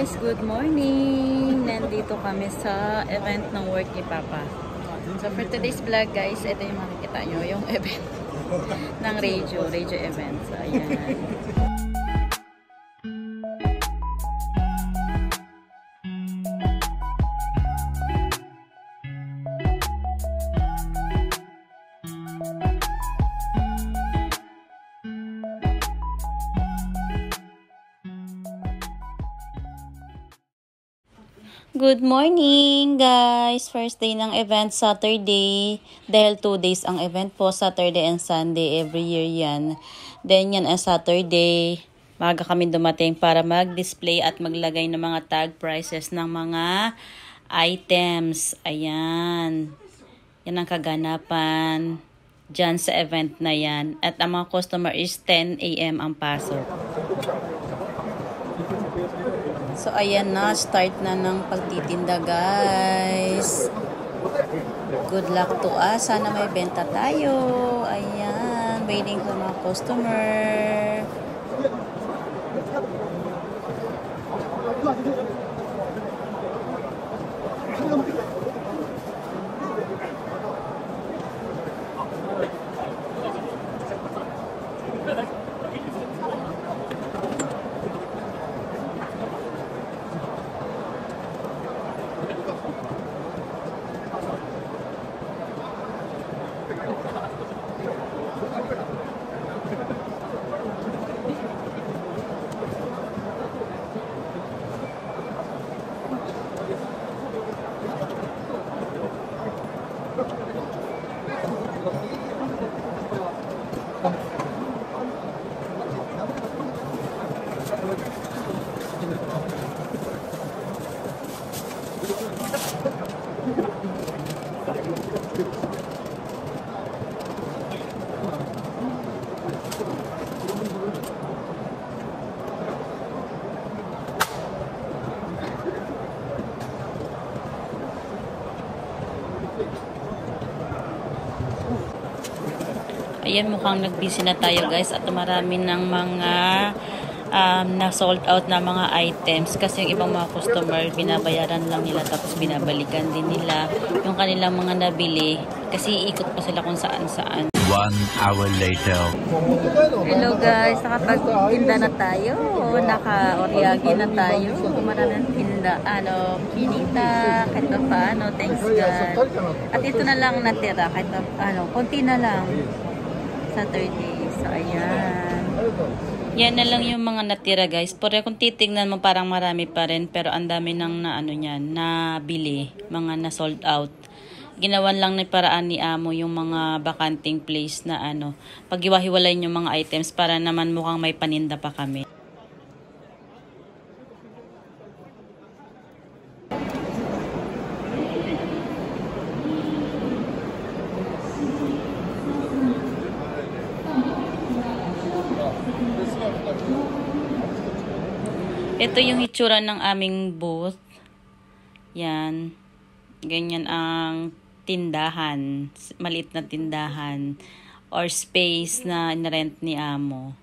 guys, good morning! Nandito kami sa event ng work ni Papa. So for today's vlog guys, ito yung makikita nyo, yung event ng radio event. So ayan. Good morning guys! First day ng event, Saturday. Dahil 2 days ang event po, Saturday and Sunday. Every year yan. Then yan ang Saturday. Maaga kami dumating para mag-display at maglagay ng mga tag prices ng mga items. Ayan. Yan ang kaganapan dyan sa event na yan. At ang mga customer is 10 AM ang pasok. So, ayan na. Start na ng pagtitinda, guys. Good luck to us. Sana may benta tayo. Ayan. Waiting for mga customer. Ayan, mukhang nag-busy na tayo guys at marami ng mga na sold out na mga items kasi yung ibang mga customer binabayaran lang nila tapos binabalikan din nila yung kanilang mga nabili kasi iikot pa sila kung saan-saan. 1 hour later. Hello guys, nakapagtinda na tayo, naka-oryagi na tayo, maraming tinda, kinita, kahit pa paano, thanks God. At ito na lang natira, kahit pa konti na lang. Saturday. So, ayan. Yan na lang yung mga natira, guys. Pero kung titignan mo, parang marami pa rin. Pero ang dami nang nabili. Mga na-sold out. Ginawan lang na paraan ni Amo yung mga bakanting place na paghiwa-hiwalay yung mga items para naman mukhang may paninda pa kami. Ito yung itsura ng aming booth. Yan. Ganyan ang tindahan. Maliit na tindahan. Or space na inarent ni Amo.